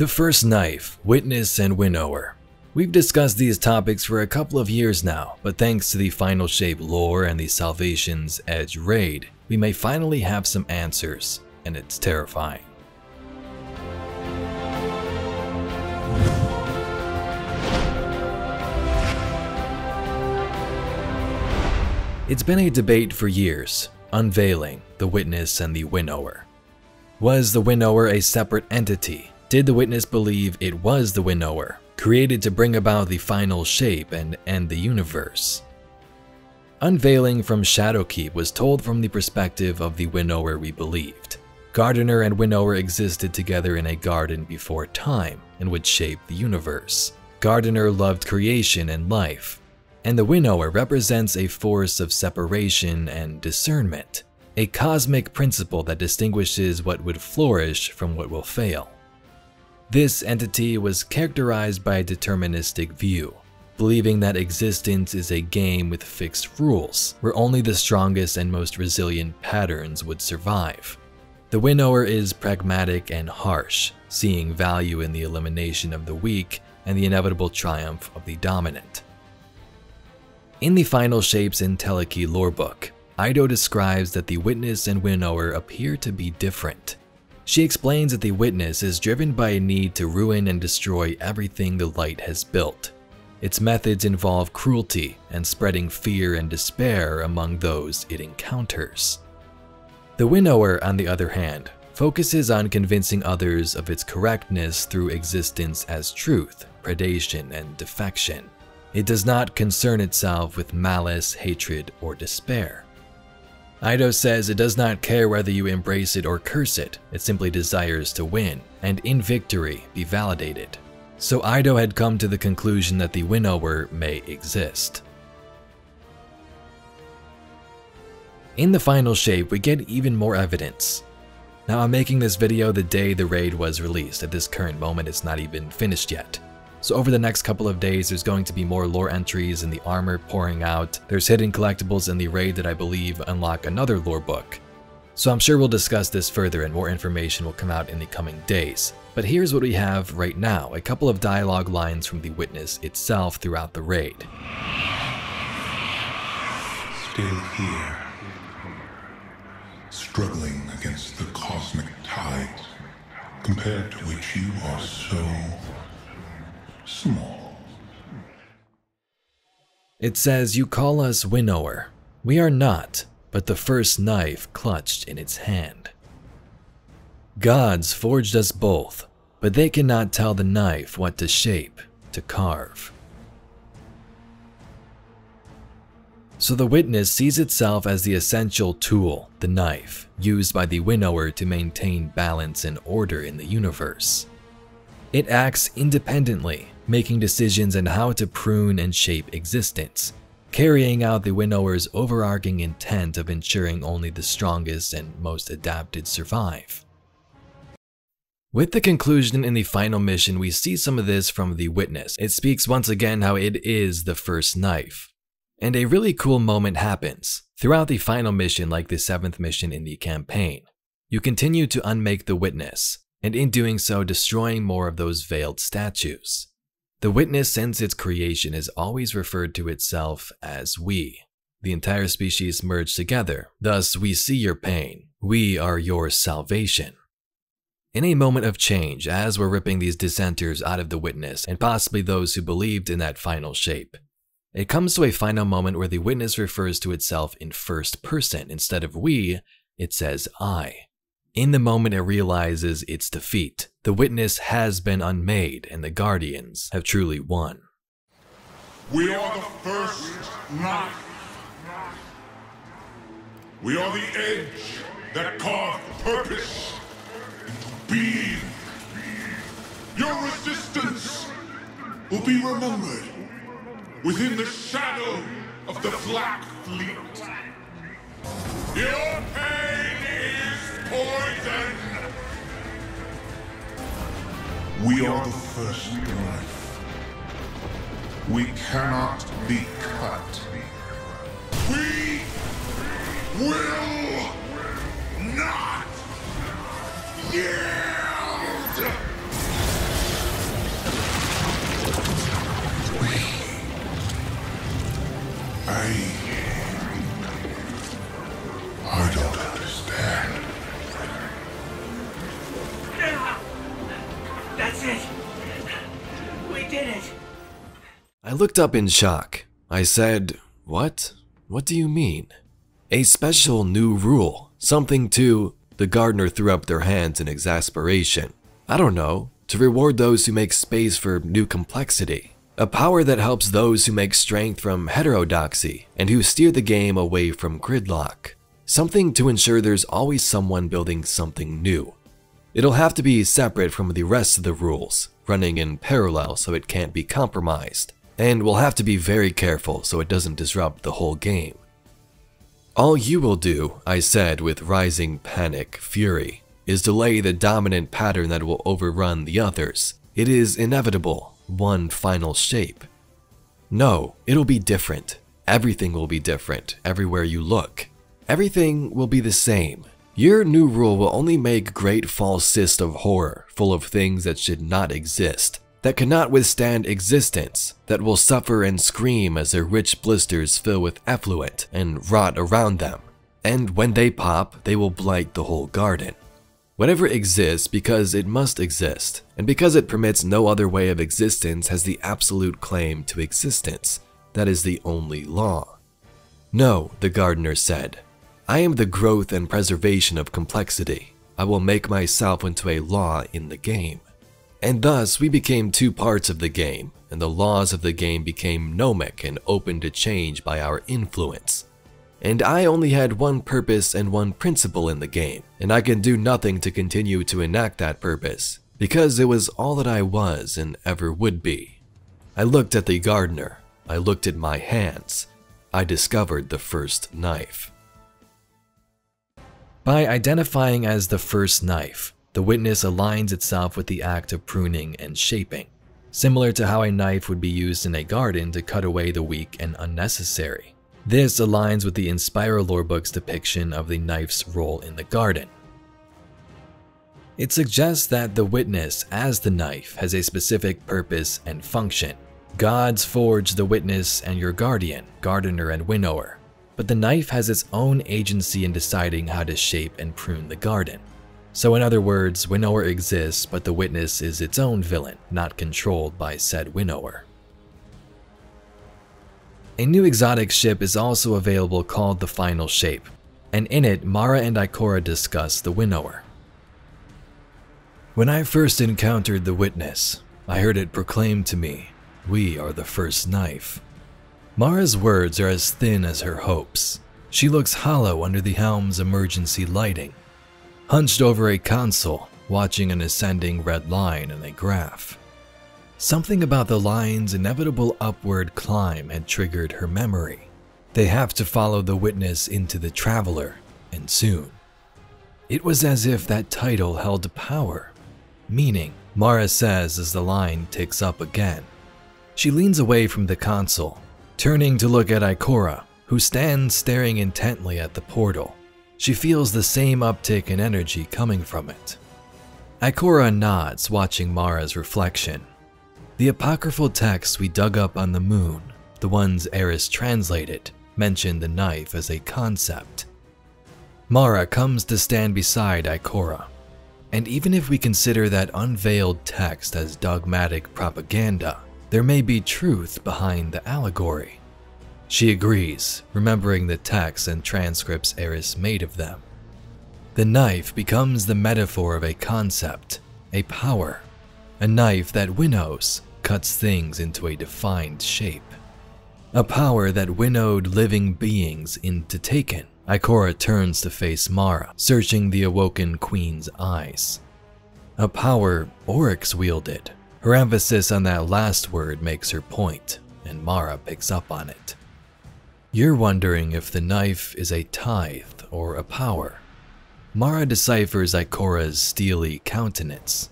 The first knife, Witness and Winnower. We've discussed these topics for a couple of years now, but thanks to the Final Shape lore and the Salvation's Edge raid, we may finally have some answers, and it's terrifying. It's been a debate for years, unveiling the Witness and the Winnower. Was the Winnower a separate entity? Did the Witness believe it was the Winnower, created to bring about the final shape and end the universe? Unveiling from Shadowkeep was told from the perspective of the Winnower we believed. Gardener and Winnower existed together in a garden before time and would shape the universe. Gardener loved creation and life, and the Winnower represents a force of separation and discernment, a cosmic principle that distinguishes what would flourish from what will fail. This entity was characterized by a deterministic view, believing that existence is a game with fixed rules, where only the strongest and most resilient patterns would survive. The Winnower is pragmatic and harsh, seeing value in the elimination of the weak and the inevitable triumph of the dominant. In the Final Shapes Entelechy lorebook, Ido describes that the Witness and Winnower appear to be different. She explains that the Witness is driven by a need to ruin and destroy everything the light has built. Its methods involve cruelty and spreading fear and despair among those it encounters. The Winnower, on the other hand, focuses on convincing others of its correctness through existence as truth, predation, and defection. It does not concern itself with malice, hatred, or despair. Ido says it does not care whether you embrace it or curse it, it simply desires to win, and in victory be validated. So Ido had come to the conclusion that the Winnower may exist. In the Final Shape, we get even more evidence. Now, I'm making this video the day the raid was released. At this current moment, it's not even finished yet. So over the next couple of days, there's going to be more lore entries and the armor pouring out. There's hidden collectibles in the raid that I believe unlock another lore book. So I'm sure we'll discuss this further and more information will come out in the coming days. But here's what we have right now, a couple of dialogue lines from the Witness itself throughout the raid. Still here, struggling against the cosmic tides, compared to which you are so small. It says, "You call us Winnower. We are not, but the first knife clutched in its hand. Gods forged us both, but they cannot tell the knife what to shape, to carve." So the Witness sees itself as the essential tool, the knife, used by the Winnower to maintain balance and order in the universe. It acts independently, making decisions on how to prune and shape existence, carrying out the Winnower's overarching intent of ensuring only the strongest and most adapted survive. With the conclusion in the final mission, we see some of this from the Witness. It speaks once again how it is the first knife. And a really cool moment happens. Throughout the final mission, like the 7th mission in the campaign, you continue to unmake the Witness, and in doing so destroying more of those veiled statues. The Witness, since its creation, is always referred to itself as we. The entire species merged together, thus we see your pain, we are your salvation. In a moment of change, as we're ripping these dissenters out of the Witness, and possibly those who believed in that final shape, it comes to a final moment where the Witness refers to itself in first person. Instead of we, it says I. In the moment it realizes its defeat, the Witness has been unmade and the Guardians have truly won. We are the first knife. We are the edge that carved purpose into being. Your resistance will be remembered within the shadow of the Black Fleet. Your pain is poison. We are the first knife. We cannot be cut. We will not yield! That's it! We did it! I looked up in shock. I said, "What? What do you mean?" "A special new rule. Something to..." The gardener threw up their hands in exasperation. "I don't know. To reward those who make space for new complexity. A power that helps those who make strength from heterodoxy and who steer the game away from gridlock. Something to ensure there's always someone building something new. It'll have to be separate from the rest of the rules, running in parallel so it can't be compromised. And we'll have to be very careful so it doesn't disrupt the whole game." "All you will do," I said with rising panic fury, "is delay the dominant pattern that will overrun the others. It is inevitable, one final shape." "No, it'll be different. Everything will be different everywhere you look. Everything will be the same. Your new rule will only make great false cyst of horror full of things that should not exist, that cannot withstand existence, that will suffer and scream as their rich blisters fill with effluent and rot around them. And when they pop, they will blight the whole garden. Whatever exists because it must exist, and because it permits no other way of existence has the absolute claim to existence. That is the only law." "No," the gardener said. "I am the growth and preservation of complexity. I will make myself into a law in the game." And thus we became two parts of the game, and the laws of the game became gnomic and open to change by our influence. And I only had one purpose and one principle in the game, and I can do nothing to continue to enact that purpose, because it was all that I was and ever would be. I looked at the gardener. I looked at my hands. I discovered the first knife. By identifying as the first knife, the witness aligns itself with the act of pruning and shaping, similar to how a knife would be used in a garden to cut away the weak and unnecessary. This aligns with the Inspire Lorebook's depiction of the knife's role in the garden. It suggests that the witness, as the knife, has a specific purpose and function. Gods forge the witness and your guardian, gardener and winnower, but the knife has its own agency in deciding how to shape and prune the garden. So in other words, winnower exists, but the witness is its own villain, not controlled by said winnower. A new exotic ship is also available called the Final Shape, and in it, Mara and Ikora discuss the winnower. "When I first encountered the witness, I heard it proclaim to me, 'We are the first knife.' Mara's words are as thin as her hopes. She looks hollow under the helm's emergency lighting, hunched over a console, watching an ascending red line in a graph. Something about the line's inevitable upward climb had triggered her memory. They have to follow the witness into the Traveler, and soon. It was as if that title held power, meaning, Mara says as the line ticks up again. She leans away from the console, turning to look at Ikora, who stands staring intently at the portal. She feels the same uptick in energy coming from it. Ikora nods, watching Mara's reflection. The apocryphal texts we dug up on the moon, the ones Eris translated, mention the knife as a concept. Mara comes to stand beside Ikora, and even if we consider that unveiled text as dogmatic propaganda, there may be truth behind the allegory. She agrees, remembering the texts and transcripts Eris made of them. The knife becomes the metaphor of a concept, a power, a knife that winnows, cuts things into a defined shape. A power that winnowed living beings into taken. Ikora turns to face Mara, searching the awoken queen's eyes. A power Oryx wielded. Her emphasis on that last word makes her point, and Mara picks up on it. You're wondering if the knife is a tithe or a power. Mara deciphers Ikora's steely countenance.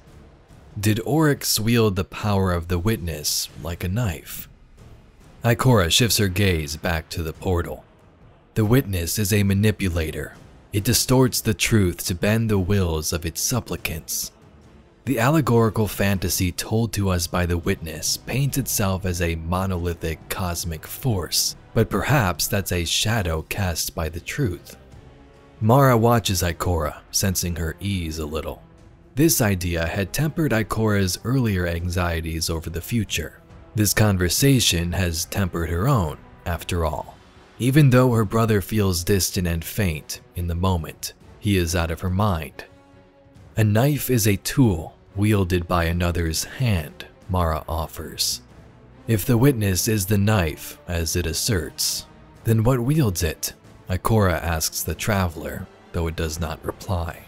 Did Oryx wield the power of the witness like a knife? Ikora shifts her gaze back to the portal. The witness is a manipulator. It distorts the truth to bend the wills of its supplicants. The allegorical fantasy told to us by the witness paints itself as a monolithic cosmic force, but perhaps that's a shadow cast by the truth. Mara watches Ikora, sensing her ease a little. This idea had tempered Ikora's earlier anxieties over the future. This conversation has tempered her own, after all. Even though her brother feels distant and faint in the moment, he is out of her mind. A knife is a tool wielded by another's hand, Mara offers. If the witness is the knife, as it asserts, then what wields it? Ikora asks the traveler, though it does not reply.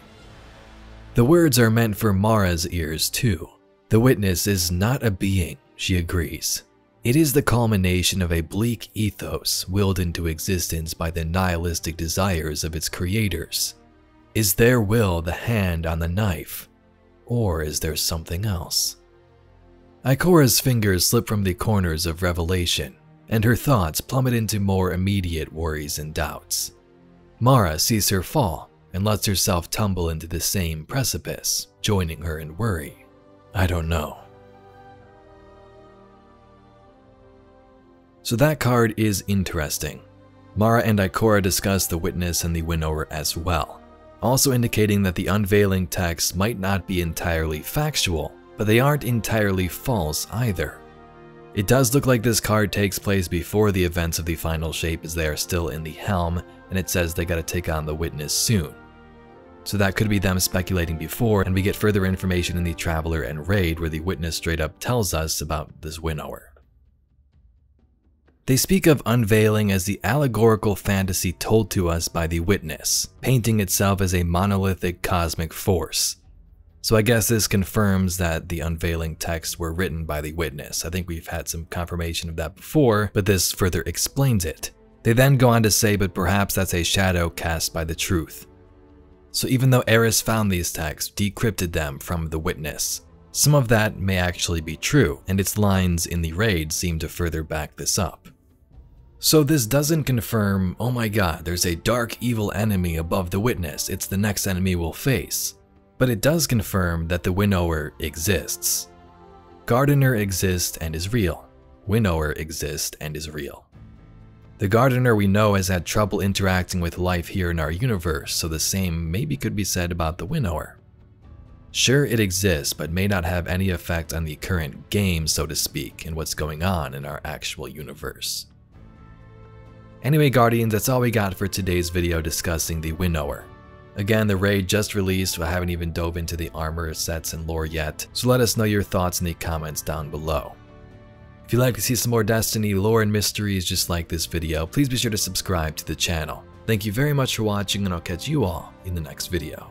The words are meant for Mara's ears too. The witness is not a being, she agrees. It is the culmination of a bleak ethos willed into existence by the nihilistic desires of its creators. Is their will the hand on the knife? Or is there something else? Ikora's fingers slip from the corners of revelation, and her thoughts plummet into more immediate worries and doubts. Mara sees her fall and lets herself tumble into the same precipice, joining her in worry. I don't know. So that card is interesting. Mara and Ikora discuss the Witness and the Winnower as well, also indicating that the unveiling texts might not be entirely factual, but they aren't entirely false either. It does look like this card takes place before the events of the final shape, as they are still in the helm, and it says they gotta take on the Witness soon. So that could be them speculating before, and we get further information in the Traveler and Raid where the Witness straight up tells us about this Winnower. They speak of unveiling as the allegorical fantasy told to us by the Witness, painting itself as a monolithic cosmic force. So I guess this confirms that the unveiling texts were written by the Witness. I think we've had some confirmation of that before, but this further explains it. They then go on to say, but perhaps that's a shadow cast by the truth. So even though Eris found these texts, decrypted them from the Witness, some of that may actually be true, and its lines in the raid seem to further back this up. So this doesn't confirm, oh my god, there's a dark evil enemy above the Witness, it's the next enemy we'll face. But it does confirm that the Winnower exists. Gardener exists and is real. Winnower exists and is real. The Gardener we know has had trouble interacting with life here in our universe, so the same maybe could be said about the Winnower. Sure, it exists, but may not have any effect on the current game, so to speak, and what's going on in our actual universe. Anyway, Guardians, that's all we got for today's video discussing the Winnower. Again, the raid just released, so I haven't even dove into the armor sets and lore yet, so let us know your thoughts in the comments down below. If you'd like to see some more Destiny lore and mysteries just like this video, please be sure to subscribe to the channel. Thank you very much for watching, and I'll catch you all in the next video.